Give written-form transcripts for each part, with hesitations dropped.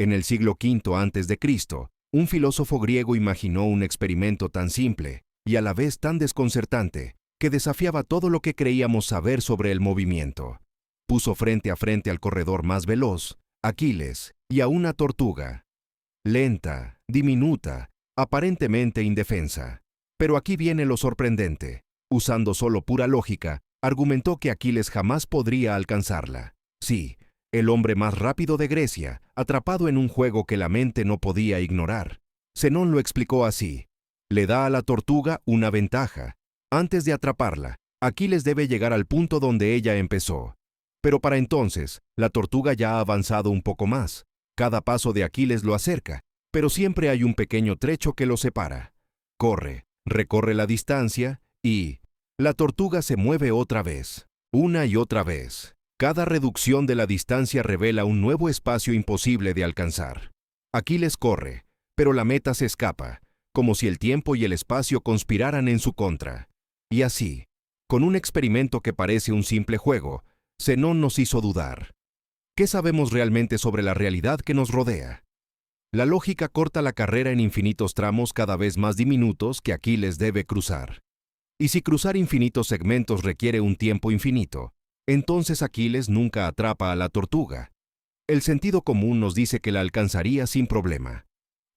En el siglo V a.C., un filósofo griego imaginó un experimento tan simple y a la vez tan desconcertante que desafiaba todo lo que creíamos saber sobre el movimiento. Puso frente a frente al corredor más veloz, Aquiles, y a una tortuga. Lenta, diminuta, aparentemente indefensa. Pero aquí viene lo sorprendente. Usando solo pura lógica, argumentó que Aquiles jamás podría alcanzarla. Sí, el hombre más rápido de Grecia, atrapado en un juego que la mente no podía ignorar. Zenón lo explicó así. Le da a la tortuga una ventaja. Antes de atraparla, Aquiles debe llegar al punto donde ella empezó. Pero para entonces, la tortuga ya ha avanzado un poco más. Cada paso de Aquiles lo acerca, pero siempre hay un pequeño trecho que lo separa. Corre, recorre la distancia y la tortuga se mueve otra vez, una y otra vez. Cada reducción de la distancia revela un nuevo espacio imposible de alcanzar. Aquiles corre, pero la meta se escapa, como si el tiempo y el espacio conspiraran en su contra. Y así, con un experimento que parece un simple juego, Zenón nos hizo dudar. ¿Qué sabemos realmente sobre la realidad que nos rodea? La lógica corta la carrera en infinitos tramos cada vez más diminutos que Aquiles debe cruzar. Y si cruzar infinitos segmentos requiere un tiempo infinito, entonces Aquiles nunca atrapa a la tortuga. El sentido común nos dice que la alcanzaría sin problema.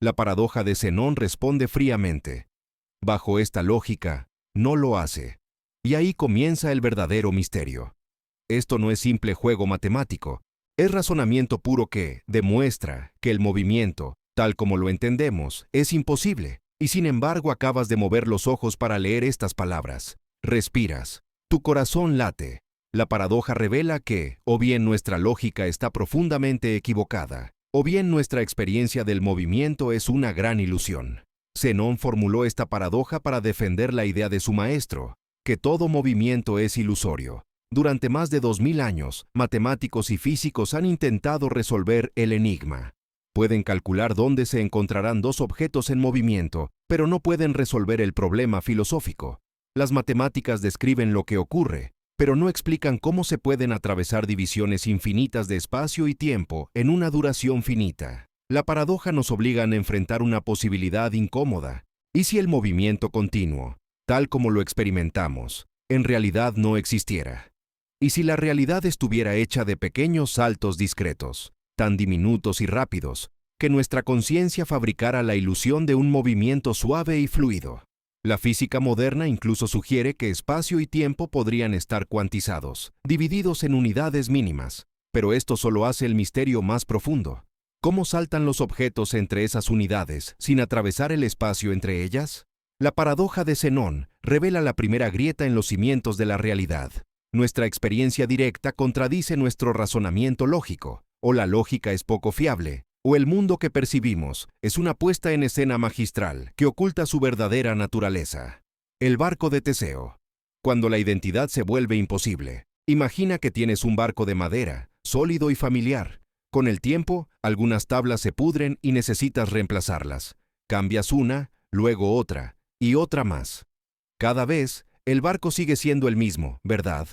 La paradoja de Zenón responde fríamente. Bajo esta lógica, no lo hace. Y ahí comienza el verdadero misterio. Esto no es simple juego matemático, es razonamiento puro que demuestra que el movimiento, tal como lo entendemos, es imposible. Y sin embargo acabas de mover los ojos para leer estas palabras. Respiras. Tu corazón late. La paradoja revela que, o bien nuestra lógica está profundamente equivocada, o bien nuestra experiencia del movimiento es una gran ilusión. Zenón formuló esta paradoja para defender la idea de su maestro, que todo movimiento es ilusorio. Durante más de 2000 años, matemáticos y físicos han intentado resolver el enigma. Pueden calcular dónde se encontrarán dos objetos en movimiento, pero no pueden resolver el problema filosófico. Las matemáticas describen lo que ocurre, pero no explican cómo se pueden atravesar divisiones infinitas de espacio y tiempo en una duración finita. La paradoja nos obliga a enfrentar una posibilidad incómoda. ¿Y si el movimiento continuo, tal como lo experimentamos, en realidad no existiera? ¿Y si la realidad estuviera hecha de pequeños saltos discretos, tan diminutos y rápidos, que nuestra conciencia fabricara la ilusión de un movimiento suave y fluido? La física moderna incluso sugiere que espacio y tiempo podrían estar cuantizados, divididos en unidades mínimas, pero esto solo hace el misterio más profundo. ¿Cómo saltan los objetos entre esas unidades sin atravesar el espacio entre ellas? La paradoja de Zenón revela la primera grieta en los cimientos de la realidad. Nuestra experiencia directa contradice nuestro razonamiento lógico, o la lógica es poco fiable, o el mundo que percibimos es una puesta en escena magistral que oculta su verdadera naturaleza. El barco de Teseo. Cuando la identidad se vuelve imposible, imagina que tienes un barco de madera, sólido y familiar. Con el tiempo, algunas tablas se pudren y necesitas reemplazarlas. Cambias una, luego otra, y otra más. Cada vez, el barco sigue siendo el mismo, ¿verdad?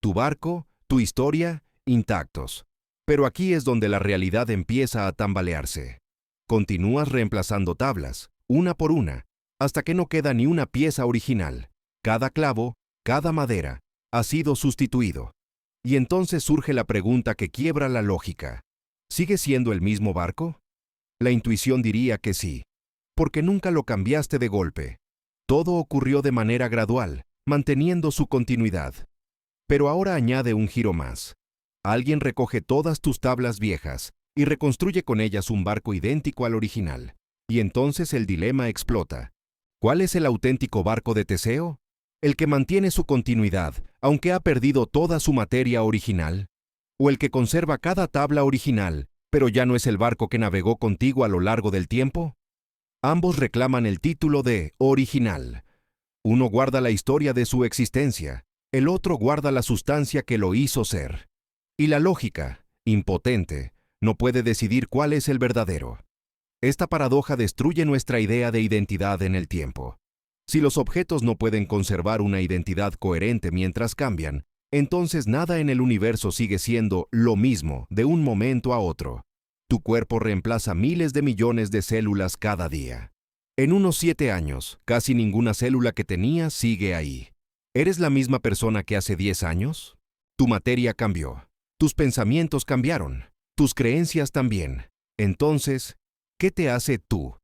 Tu barco, tu historia, intactos. Pero aquí es donde la realidad empieza a tambalearse. Continúas reemplazando tablas, una por una, hasta que no queda ni una pieza original. Cada clavo, cada madera, ha sido sustituido. Y entonces surge la pregunta que quiebra la lógica. ¿Sigue siendo el mismo barco? La intuición diría que sí, porque nunca lo cambiaste de golpe. Todo ocurrió de manera gradual, manteniendo su continuidad. Pero ahora añade un giro más. Alguien recoge todas tus tablas viejas y reconstruye con ellas un barco idéntico al original. Y entonces el dilema explota. ¿Cuál es el auténtico barco de Teseo? ¿El que mantiene su continuidad, aunque ha perdido toda su materia original? ¿O el que conserva cada tabla original, pero ya no es el barco que navegó contigo a lo largo del tiempo? Ambos reclaman el título de original. Uno guarda la historia de su existencia, el otro guarda la sustancia que lo hizo ser. Y la lógica, impotente, no puede decidir cuál es el verdadero. Esta paradoja destruye nuestra idea de identidad en el tiempo. Si los objetos no pueden conservar una identidad coherente mientras cambian, entonces nada en el universo sigue siendo lo mismo de un momento a otro. Tu cuerpo reemplaza miles de millones de células cada día. En unos 7 años, casi ninguna célula que tenías sigue ahí. ¿Eres la misma persona que hace 10 años? Tu materia cambió. Tus pensamientos cambiaron. Tus creencias también. Entonces, ¿qué te hace tú?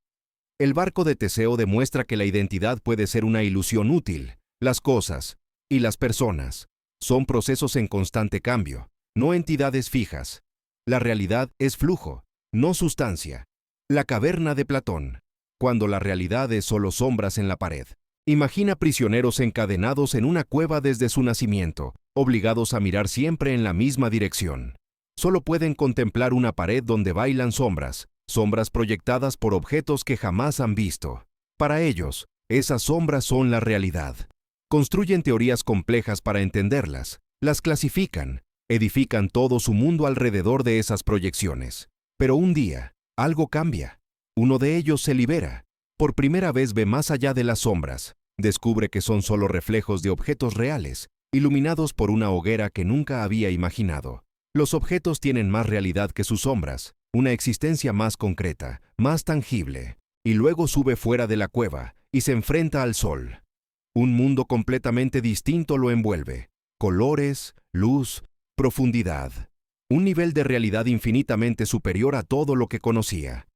El barco de Teseo demuestra que la identidad puede ser una ilusión útil. Las cosas y las personas son procesos en constante cambio, no entidades fijas. La realidad es flujo, no sustancia. La caverna de Platón. Cuando la realidad es solo sombras en la pared. Imagina prisioneros encadenados en una cueva desde su nacimiento, obligados a mirar siempre en la misma dirección. Solo pueden contemplar una pared donde bailan sombras, sombras proyectadas por objetos que jamás han visto. Para ellos, esas sombras son la realidad. Construyen teorías complejas para entenderlas, las clasifican, edifican todo su mundo alrededor de esas proyecciones. Pero un día, algo cambia. Uno de ellos se libera. Por primera vez ve más allá de las sombras. Descubre que son solo reflejos de objetos reales, iluminados por una hoguera que nunca había imaginado. Los objetos tienen más realidad que sus sombras, una existencia más concreta, más tangible. Y luego sube fuera de la cueva y se enfrenta al sol. Un mundo completamente distinto lo envuelve. Colores, luz, profundidad. Un nivel de realidad infinitamente superior a todo lo que conocía.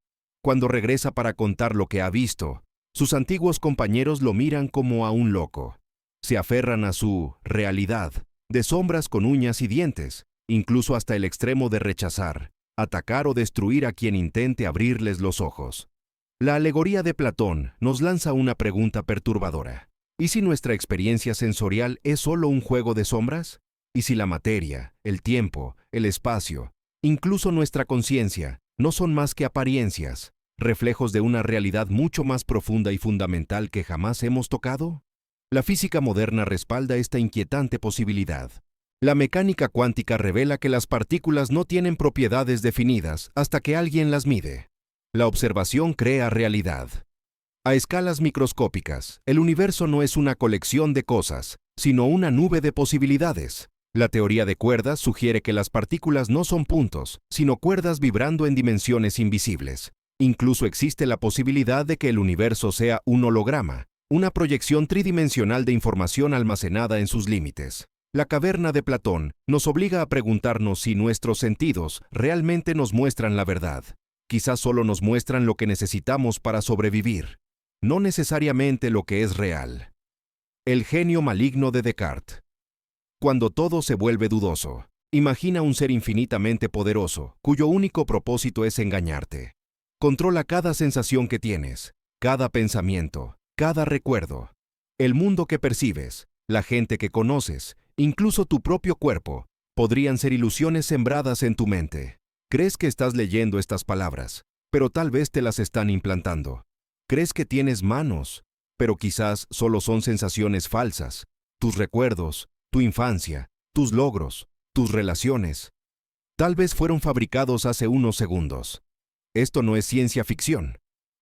Cuando regresa para contar lo que ha visto, sus antiguos compañeros lo miran como a un loco. Se aferran a su realidad, de sombras con uñas y dientes, incluso hasta el extremo de rechazar, atacar o destruir a quien intente abrirles los ojos. La alegoría de Platón nos lanza una pregunta perturbadora. ¿Y si nuestra experiencia sensorial es solo un juego de sombras? ¿Y si la materia, el tiempo, el espacio, incluso nuestra conciencia, no son más que apariencias, reflejos de una realidad mucho más profunda y fundamental que jamás hemos tocado? La física moderna respalda esta inquietante posibilidad. La mecánica cuántica revela que las partículas no tienen propiedades definidas hasta que alguien las mide. La observación crea realidad. A escalas microscópicas, el universo no es una colección de cosas, sino una nube de posibilidades. La teoría de cuerdas sugiere que las partículas no son puntos, sino cuerdas vibrando en dimensiones invisibles. Incluso existe la posibilidad de que el universo sea un holograma, una proyección tridimensional de información almacenada en sus límites. La caverna de Platón nos obliga a preguntarnos si nuestros sentidos realmente nos muestran la verdad. Quizás solo nos muestran lo que necesitamos para sobrevivir, no necesariamente lo que es real. El genio maligno de Descartes. Cuando todo se vuelve dudoso, imagina un ser infinitamente poderoso, cuyo único propósito es engañarte. Controla cada sensación que tienes, cada pensamiento, cada recuerdo. El mundo que percibes, la gente que conoces, incluso tu propio cuerpo, podrían ser ilusiones sembradas en tu mente. Crees que estás leyendo estas palabras, pero tal vez te las están implantando. Crees que tienes manos, pero quizás solo son sensaciones falsas. Tus recuerdos, tu infancia, tus logros, tus relaciones, tal vez fueron fabricados hace unos segundos. Esto no es ciencia ficción.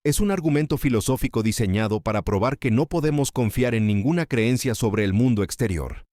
Es un argumento filosófico diseñado para probar que no podemos confiar en ninguna creencia sobre el mundo exterior.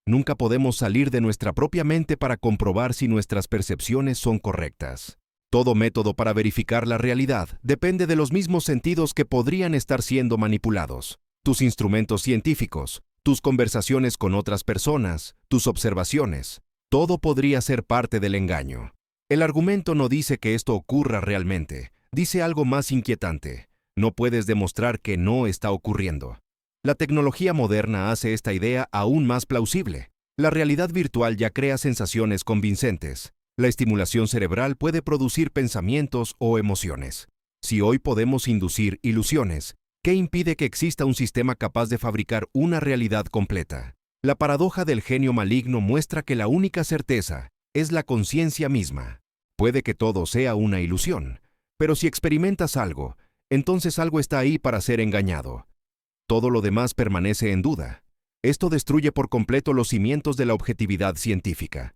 Nunca podemos salir de nuestra propia mente para comprobar si nuestras percepciones son correctas. Todo método para verificar la realidad depende de los mismos sentidos que podrían estar siendo manipulados. Tus instrumentos científicos, tus conversaciones con otras personas, tus observaciones, todo podría ser parte del engaño. El argumento no dice que esto ocurra realmente, dice algo más inquietante. No puedes demostrar que no está ocurriendo. La tecnología moderna hace esta idea aún más plausible. La realidad virtual ya crea sensaciones convincentes. La estimulación cerebral puede producir pensamientos o emociones. Si hoy podemos inducir ilusiones, ¿qué impide que exista un sistema capaz de fabricar una realidad completa? La paradoja del genio maligno muestra que la única certeza es la conciencia misma. Puede que todo sea una ilusión, pero si experimentas algo, entonces algo está ahí para ser engañado. Todo lo demás permanece en duda. Esto destruye por completo los cimientos de la objetividad científica.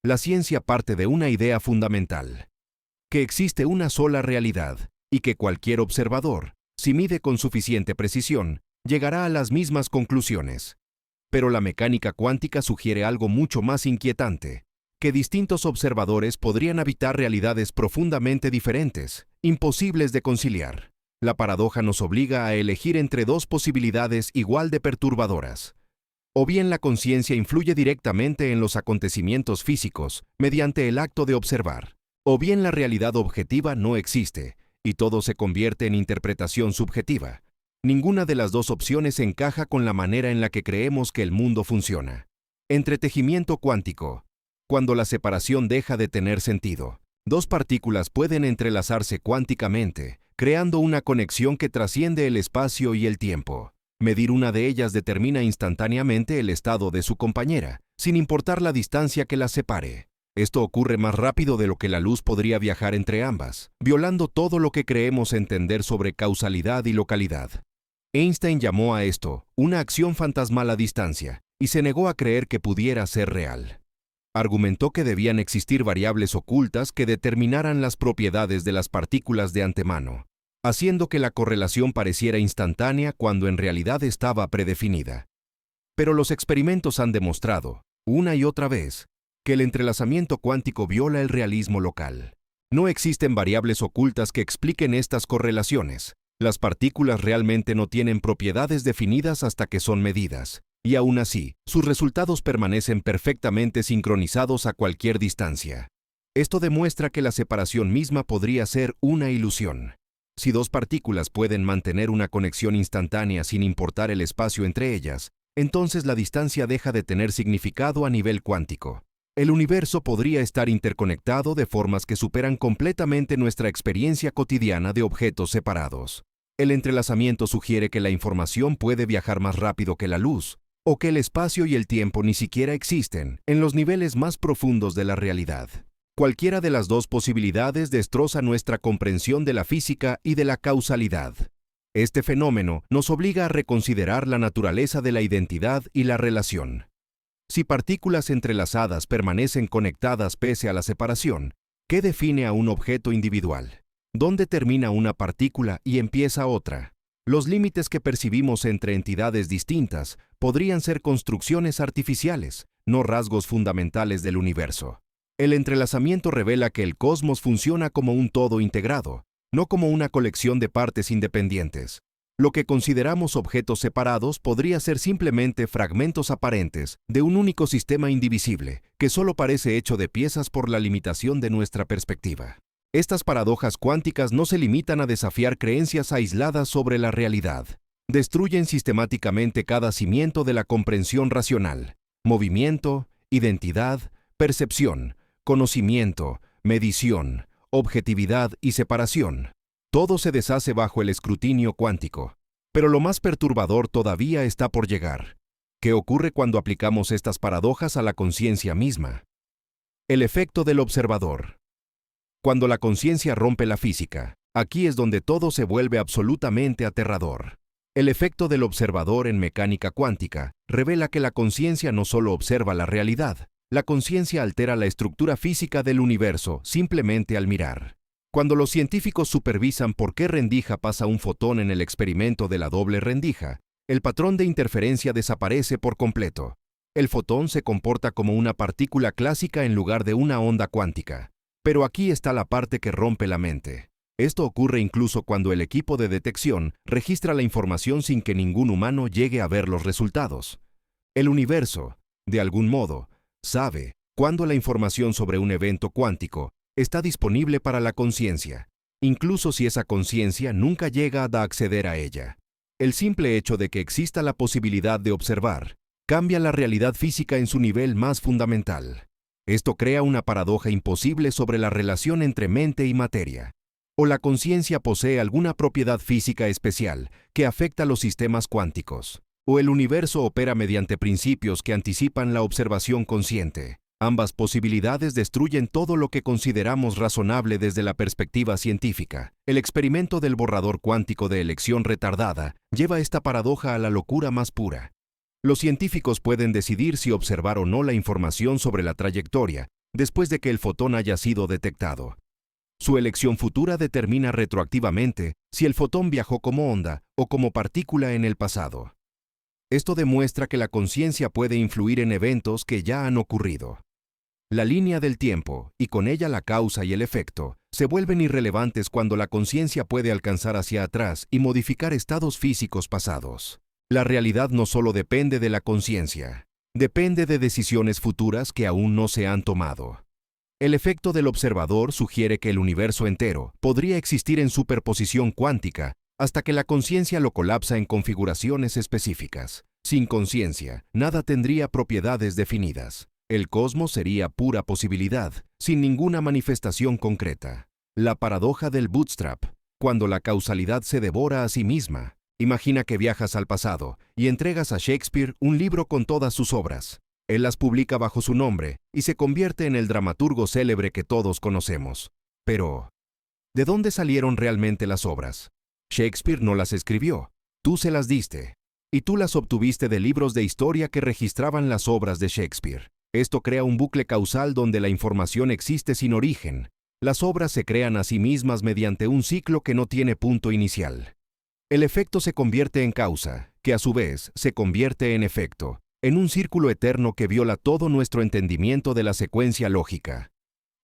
La ciencia parte de una idea fundamental, que existe una sola realidad y que cualquier observador, si mide con suficiente precisión, llegará a las mismas conclusiones. Pero la mecánica cuántica sugiere algo mucho más inquietante. que distintos observadores podrían habitar realidades profundamente diferentes, imposibles de conciliar. La paradoja nos obliga a elegir entre dos posibilidades igual de perturbadoras. O bien la conciencia influye directamente en los acontecimientos físicos mediante el acto de observar, o bien la realidad objetiva no existe y todo se convierte en interpretación subjetiva. Ninguna de las dos opciones encaja con la manera en la que creemos que el mundo funciona. Entretejimiento cuántico. Cuando la separación deja de tener sentido, dos partículas pueden entrelazarse cuánticamente, creando una conexión que trasciende el espacio y el tiempo. Medir una de ellas determina instantáneamente el estado de su compañera, sin importar la distancia que las separe. Esto ocurre más rápido de lo que la luz podría viajar entre ambas, violando todo lo que creemos entender sobre causalidad y localidad. Einstein llamó a esto una acción fantasmal a distancia y se negó a creer que pudiera ser real. Argumentó que debían existir variables ocultas que determinaran las propiedades de las partículas de antemano, haciendo que la correlación pareciera instantánea cuando en realidad estaba predefinida. Pero los experimentos han demostrado, una y otra vez, que el entrelazamiento cuántico viola el realismo local. No existen variables ocultas que expliquen estas correlaciones. Las partículas realmente no tienen propiedades definidas hasta que son medidas, y aún así, sus resultados permanecen perfectamente sincronizados a cualquier distancia. Esto demuestra que la separación misma podría ser una ilusión. Si dos partículas pueden mantener una conexión instantánea sin importar el espacio entre ellas, entonces la distancia deja de tener significado a nivel cuántico. El universo podría estar interconectado de formas que superan completamente nuestra experiencia cotidiana de objetos separados. El entrelazamiento sugiere que la información puede viajar más rápido que la luz, o que el espacio y el tiempo ni siquiera existen en los niveles más profundos de la realidad. Cualquiera de las dos posibilidades destroza nuestra comprensión de la física y de la causalidad. Este fenómeno nos obliga a reconsiderar la naturaleza de la identidad y la relación. Si partículas entrelazadas permanecen conectadas pese a la separación, ¿qué define a un objeto individual? ¿Dónde termina una partícula y empieza otra? Los límites que percibimos entre entidades distintas podrían ser construcciones artificiales, no rasgos fundamentales del universo. El entrelazamiento revela que el cosmos funciona como un todo integrado, no como una colección de partes independientes. Lo que consideramos objetos separados podría ser simplemente fragmentos aparentes de un único sistema indivisible, que solo parece hecho de piezas por la limitación de nuestra perspectiva. Estas paradojas cuánticas no se limitan a desafiar creencias aisladas sobre la realidad. Destruyen sistemáticamente cada cimiento de la comprensión racional: movimiento, identidad, percepción, conocimiento, medición, objetividad y separación. Todo se deshace bajo el escrutinio cuántico. Pero lo más perturbador todavía está por llegar. ¿Qué ocurre cuando aplicamos estas paradojas a la conciencia misma? El efecto del observador. Cuando la conciencia rompe la física, aquí es donde todo se vuelve absolutamente aterrador. El efecto del observador en mecánica cuántica revela que la conciencia no solo observa la realidad, la conciencia altera la estructura física del universo simplemente al mirar. Cuando los científicos supervisan por qué rendija pasa un fotón en el experimento de la doble rendija, el patrón de interferencia desaparece por completo. El fotón se comporta como una partícula clásica en lugar de una onda cuántica. Pero aquí está la parte que rompe la mente. Esto ocurre incluso cuando el equipo de detección registra la información sin que ningún humano llegue a ver los resultados. El universo, de algún modo, sabe cuándo la información sobre un evento cuántico está disponible para la conciencia, incluso si esa conciencia nunca llega a acceder a ella. El simple hecho de que exista la posibilidad de observar cambia la realidad física en su nivel más fundamental. Esto crea una paradoja imposible sobre la relación entre mente y materia. O la conciencia posee alguna propiedad física especial que afecta los sistemas cuánticos, o el universo opera mediante principios que anticipan la observación consciente. Ambas posibilidades destruyen todo lo que consideramos razonable desde la perspectiva científica. El experimento del borrador cuántico de elección retardada lleva esta paradoja a la locura más pura. Los científicos pueden decidir si observar o no la información sobre la trayectoria después de que el fotón haya sido detectado. Su elección futura determina retroactivamente si el fotón viajó como onda o como partícula en el pasado. Esto demuestra que la conciencia puede influir en eventos que ya han ocurrido. La línea del tiempo, y con ella la causa y el efecto, se vuelven irrelevantes cuando la conciencia puede alcanzar hacia atrás y modificar estados físicos pasados. La realidad no solo depende de la conciencia, depende de decisiones futuras que aún no se han tomado. El efecto del observador sugiere que el universo entero podría existir en superposición cuántica hasta que la conciencia lo colapsa en configuraciones específicas. Sin conciencia, nada tendría propiedades definidas. El cosmos sería pura posibilidad, sin ninguna manifestación concreta. La paradoja del bootstrap, cuando la causalidad se devora a sí misma. Imagina que viajas al pasado y entregas a Shakespeare un libro con todas sus obras. Él las publica bajo su nombre y se convierte en el dramaturgo célebre que todos conocemos. Pero, ¿de dónde salieron realmente las obras? Shakespeare no las escribió, tú se las diste. Y tú las obtuviste de libros de historia que registraban las obras de Shakespeare. Esto crea un bucle causal donde la información existe sin origen. Las obras se crean a sí mismas mediante un ciclo que no tiene punto inicial. El efecto se convierte en causa, que a su vez se convierte en efecto, en un círculo eterno que viola todo nuestro entendimiento de la secuencia lógica.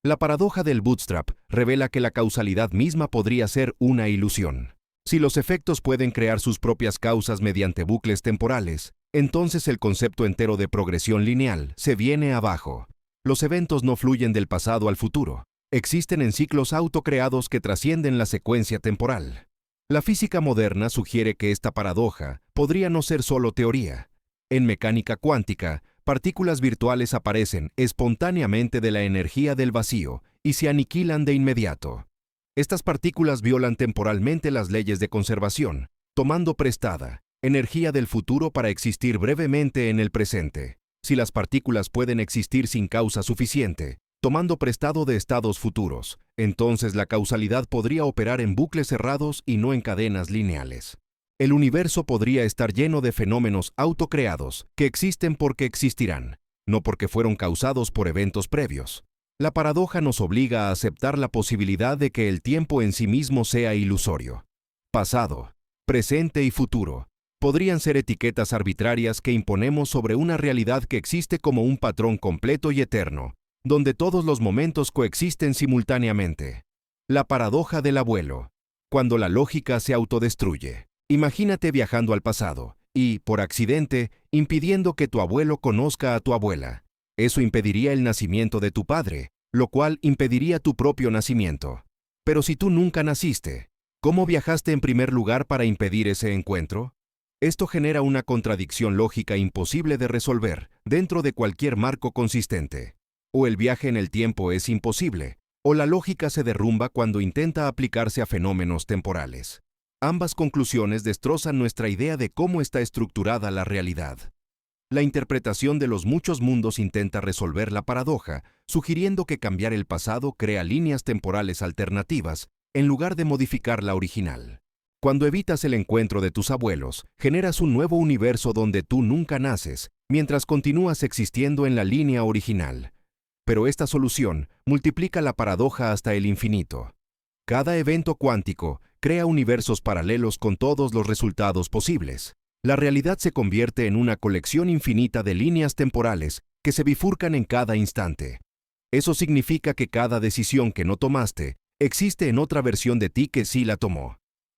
La paradoja del bootstrap revela que la causalidad misma podría ser una ilusión. Si los efectos pueden crear sus propias causas mediante bucles temporales, entonces el concepto entero de progresión lineal se viene abajo. Los eventos no fluyen del pasado al futuro. Existen en ciclos autocreados que trascienden la secuencia temporal. La física moderna sugiere que esta paradoja podría no ser solo teoría. En mecánica cuántica, partículas virtuales aparecen espontáneamente de la energía del vacío y se aniquilan de inmediato. Estas partículas violan temporalmente las leyes de conservación, tomando prestada energía del futuro para existir brevemente en el presente. Si las partículas pueden existir sin causa suficiente, tomando prestado de estados futuros, entonces la causalidad podría operar en bucles cerrados y no en cadenas lineales. El universo podría estar lleno de fenómenos autocreados que existen porque existirán, no porque fueron causados por eventos previos. La paradoja nos obliga a aceptar la posibilidad de que el tiempo en sí mismo sea ilusorio. Pasado, presente y futuro podrían ser etiquetas arbitrarias que imponemos sobre una realidad que existe como un patrón completo y eterno, donde todos los momentos coexisten simultáneamente. La paradoja del abuelo. Cuando la lógica se autodestruye. Imagínate viajando al pasado y, por accidente, impidiendo que tu abuelo conozca a tu abuela. Eso impediría el nacimiento de tu padre, lo cual impediría tu propio nacimiento. Pero si tú nunca naciste, ¿cómo viajaste en primer lugar para impedir ese encuentro? Esto genera una contradicción lógica imposible de resolver dentro de cualquier marco consistente. O el viaje en el tiempo es imposible, o la lógica se derrumba cuando intenta aplicarse a fenómenos temporales. Ambas conclusiones destrozan nuestra idea de cómo está estructurada la realidad. La interpretación de los muchos mundos intenta resolver la paradoja, sugiriendo que cambiar el pasado crea líneas temporales alternativas, en lugar de modificar la original. Cuando evitas el encuentro de tus abuelos, generas un nuevo universo donde tú nunca naces, mientras continúas existiendo en la línea original. Pero esta solución multiplica la paradoja hasta el infinito. Cada evento cuántico crea universos paralelos con todos los resultados posibles. La realidad se convierte en una colección infinita de líneas temporales que se bifurcan en cada instante. Eso significa que cada decisión que no tomaste existe en otra versión de ti que sí la tomó.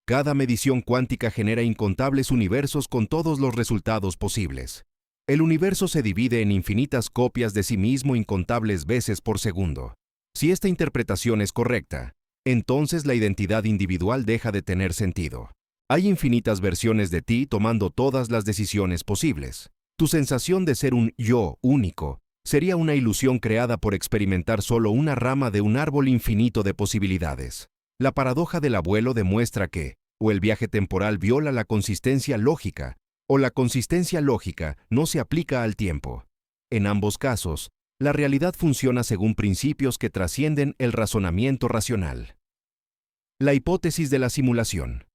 Cada medición cuántica genera incontables universos con todos los resultados posibles. El universo se divide en infinitas copias de sí mismo incontables veces por segundo. Si esta interpretación es correcta, entonces la identidad individual deja de tener sentido. Hay infinitas versiones de ti tomando todas las decisiones posibles. Tu sensación de ser un yo único sería una ilusión creada por experimentar solo una rama de un árbol infinito de posibilidades. La paradoja del abuelo demuestra que, o el viaje temporal viola la consistencia lógica, o la consistencia lógica no se aplica al tiempo. En ambos casos, la realidad funciona según principios que trascienden el razonamiento racional. La hipótesis de la simulación.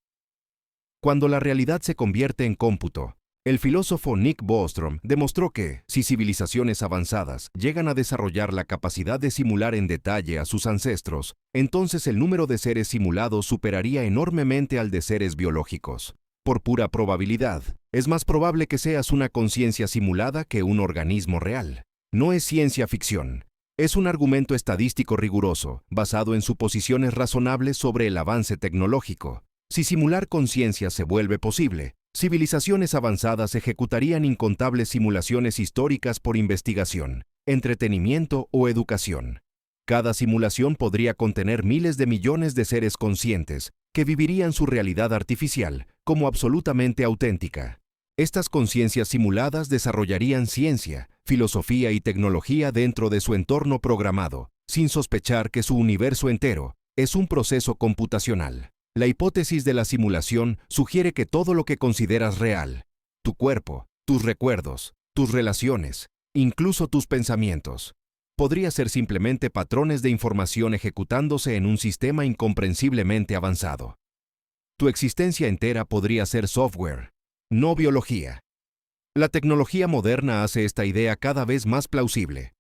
Cuando la realidad se convierte en cómputo, el filósofo Nick Bostrom demostró que, si civilizaciones avanzadas llegan a desarrollar la capacidad de simular en detalle a sus ancestros, entonces el número de seres simulados superaría enormemente al de seres biológicos. Por pura probabilidad, es más probable que seas una conciencia simulada que un organismo real. No es ciencia ficción, Es un argumento estadístico riguroso, basado en suposiciones razonables sobre el avance tecnológico. Si simular conciencia se vuelve posible, civilizaciones avanzadas ejecutarían incontables simulaciones históricas por investigación, entretenimiento o educación. Cada simulación podría contener miles de millones de seres conscientes que vivirían su realidad artificial como absolutamente auténtica. Estas conciencias simuladas desarrollarían ciencia, filosofía y tecnología dentro de su entorno programado, sin sospechar que su universo entero es un proceso computacional. La hipótesis de la simulación sugiere que todo lo que consideras real, tu cuerpo, tus recuerdos, tus relaciones, incluso tus pensamientos, podría ser simplemente patrones de información ejecutándose en un sistema incomprensiblemente avanzado. Tu existencia entera podría ser software, no biología. La tecnología moderna hace esta idea cada vez más plausible.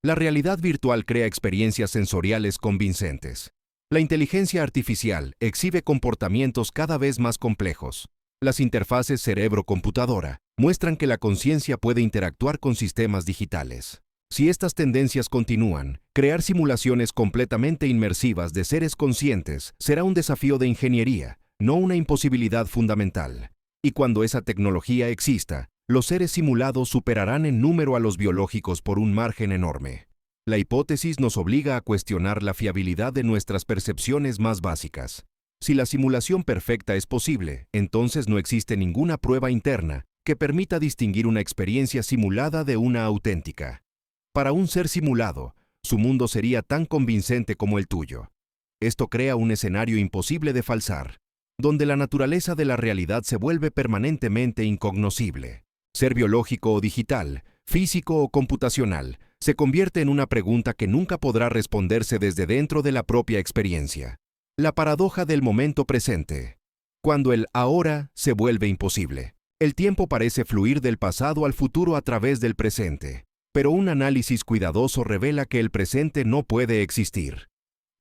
La realidad virtual crea experiencias sensoriales convincentes. La inteligencia artificial exhibe comportamientos cada vez más complejos. Las interfaces cerebro-computadora muestran que la conciencia puede interactuar con sistemas digitales. Si estas tendencias continúan, crear simulaciones completamente inmersivas de seres conscientes será un desafío de ingeniería, no una imposibilidad fundamental. Y cuando esa tecnología exista, los seres simulados superarán en número a los biológicos por un margen enorme. La hipótesis nos obliga a cuestionar la fiabilidad de nuestras percepciones más básicas. Si la simulación perfecta es posible, entonces no existe ninguna prueba interna que permita distinguir una experiencia simulada de una auténtica. Para un ser simulado, su mundo sería tan convincente como el tuyo. Esto crea un escenario imposible de falsar, donde la naturaleza de la realidad se vuelve permanentemente incognoscible. Ser biológico o digital, físico o computacional, se convierte en una pregunta que nunca podrá responderse desde dentro de la propia experiencia. La paradoja del momento presente. Cuando el ahora se vuelve imposible, el tiempo parece fluir del pasado al futuro a través del presente, pero un análisis cuidadoso revela que el presente no puede existir.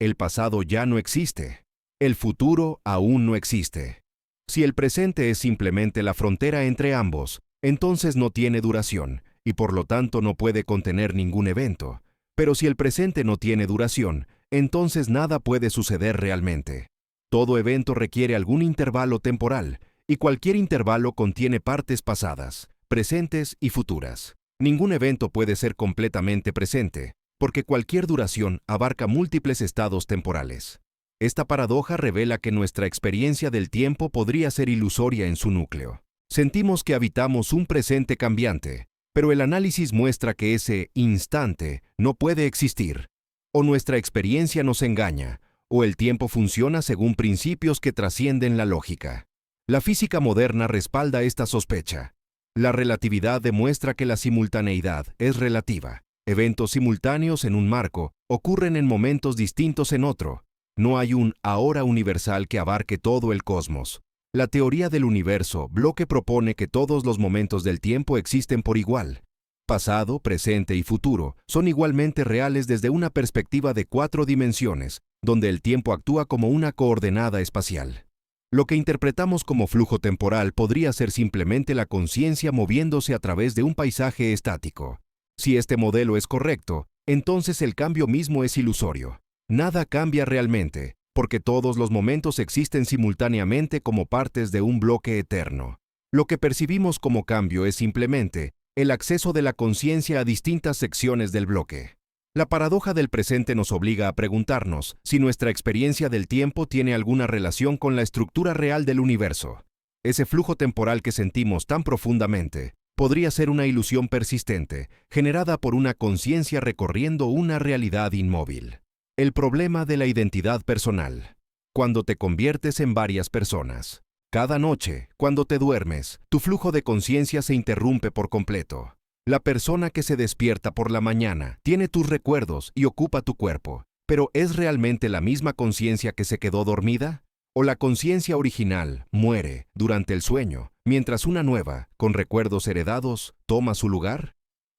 El pasado ya no existe. El futuro aún no existe. Si el presente es simplemente la frontera entre ambos, entonces no tiene duración, y por lo tanto no puede contener ningún evento. Pero si el presente no tiene duración, entonces nada puede suceder realmente. Todo evento requiere algún intervalo temporal, y cualquier intervalo contiene partes pasadas, presentes y futuras. Ningún evento puede ser completamente presente, porque cualquier duración abarca múltiples estados temporales. Esta paradoja revela que nuestra experiencia del tiempo podría ser ilusoria en su núcleo. Sentimos que habitamos un presente cambiante, pero el análisis muestra que ese instante no puede existir. O nuestra experiencia nos engaña, o el tiempo funciona según principios que trascienden la lógica. La física moderna respalda esta sospecha. La relatividad demuestra que la simultaneidad es relativa. Eventos simultáneos en un marco ocurren en momentos distintos en otro. No hay un ahora universal que abarque todo el cosmos. La teoría del universo bloque propone que todos los momentos del tiempo existen por igual. Pasado, presente y futuro son igualmente reales desde una perspectiva de 4 dimensiones, donde el tiempo actúa como una coordenada espacial. Lo que interpretamos como flujo temporal podría ser simplemente la conciencia moviéndose a través de un paisaje estático. Si este modelo es correcto, entonces el cambio mismo es ilusorio. Nada cambia realmente, porque todos los momentos existen simultáneamente como partes de un bloque eterno. Lo que percibimos como cambio es simplemente el acceso de la conciencia a distintas secciones del bloque. La paradoja del presente nos obliga a preguntarnos si nuestra experiencia del tiempo tiene alguna relación con la estructura real del universo. Ese flujo temporal que sentimos tan profundamente podría ser una ilusión persistente, generada por una conciencia recorriendo una realidad inmóvil. El problema de la identidad personal. Cuando te conviertes en varias personas. Cada noche, cuando te duermes, tu flujo de conciencia se interrumpe por completo. La persona que se despierta por la mañana tiene tus recuerdos y ocupa tu cuerpo, pero ¿es realmente la misma conciencia que se quedó dormida? ¿O la conciencia original muere durante el sueño, mientras una nueva, con recuerdos heredados, toma su lugar?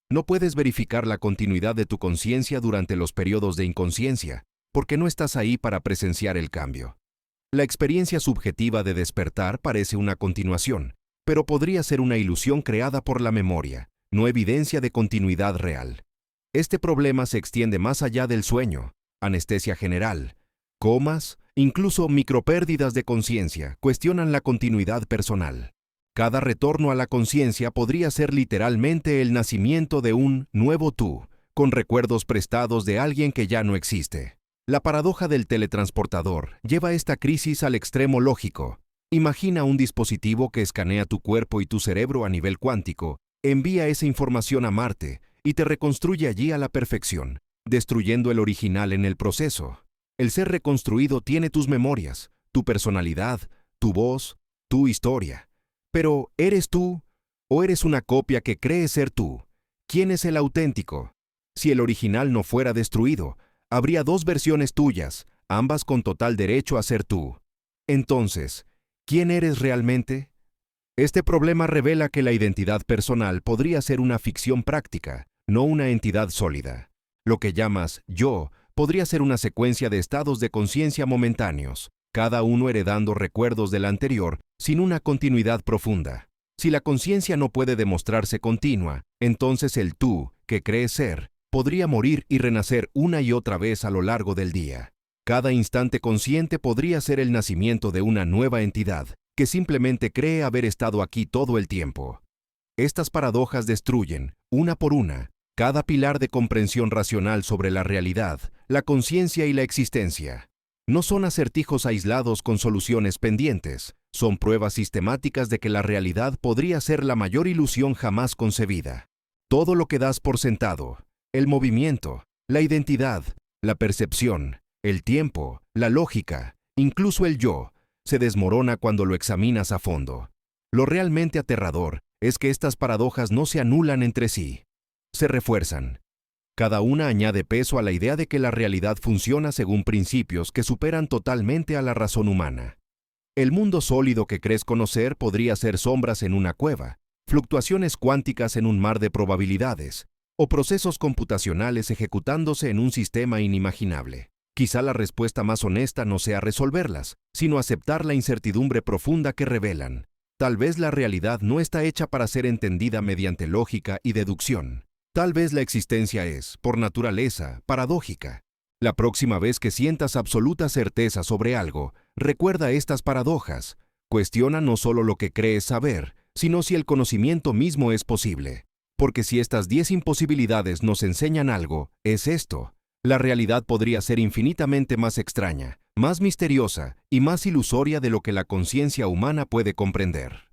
No puedes verificar la continuidad de tu conciencia durante los periodos de inconsciencia, porque no estás ahí para presenciar el cambio. La experiencia subjetiva de despertar parece una continuación, pero podría ser una ilusión creada por la memoria, no evidencia de continuidad real. Este problema se extiende más allá del sueño, anestesia general, comas, incluso micropérdidas de conciencia cuestionan la continuidad personal. Cada retorno a la conciencia podría ser literalmente el nacimiento de un nuevo tú, con recuerdos prestados de alguien que ya no existe. La paradoja del teletransportador lleva esta crisis al extremo lógico. Imagina un dispositivo que escanea tu cuerpo y tu cerebro a nivel cuántico, envía esa información a Marte y te reconstruye allí a la perfección, destruyendo el original en el proceso. El ser reconstruido tiene tus memorias, tu personalidad, tu voz, tu historia. Pero, ¿eres tú o eres una copia que cree ser tú? ¿Quién es el auténtico? Si el original no fuera destruido, habría dos versiones tuyas, ambas con total derecho a ser tú. Entonces, ¿quién eres realmente? Este problema revela que la identidad personal podría ser una ficción práctica, no una entidad sólida. Lo que llamas yo podría ser una secuencia de estados de conciencia momentáneos, cada uno heredando recuerdos del anterior sin una continuidad profunda. Si la conciencia no puede demostrarse continua, entonces el tú, que crees ser, podría morir y renacer una y otra vez a lo largo del día. Cada instante consciente podría ser el nacimiento de una nueva entidad, que simplemente cree haber estado aquí todo el tiempo. Estas paradojas destruyen, una por una, cada pilar de comprensión racional sobre la realidad, la conciencia y la existencia. No son acertijos aislados con soluciones pendientes, son pruebas sistemáticas de que la realidad podría ser la mayor ilusión jamás concebida. Todo lo que das por sentado, el movimiento, la identidad, la percepción, el tiempo, la lógica, incluso el yo, se desmorona cuando lo examinas a fondo. Lo realmente aterrador es que estas paradojas no se anulan entre sí, se refuerzan. Cada una añade peso a la idea de que la realidad funciona según principios que superan totalmente a la razón humana. El mundo sólido que crees conocer podría ser sombras en una cueva, fluctuaciones cuánticas en un mar de probabilidades, o procesos computacionales ejecutándose en un sistema inimaginable. Quizá la respuesta más honesta no sea resolverlas, sino aceptar la incertidumbre profunda que revelan. Tal vez la realidad no está hecha para ser entendida mediante lógica y deducción. Tal vez la existencia es, por naturaleza, paradójica. La próxima vez que sientas absoluta certeza sobre algo, recuerda estas paradojas. Cuestiona no solo lo que crees saber, sino si el conocimiento mismo es posible. Porque si estas 10 imposibilidades nos enseñan algo, es esto. La realidad podría ser infinitamente más extraña, más misteriosa y más ilusoria de lo que la conciencia humana puede comprender.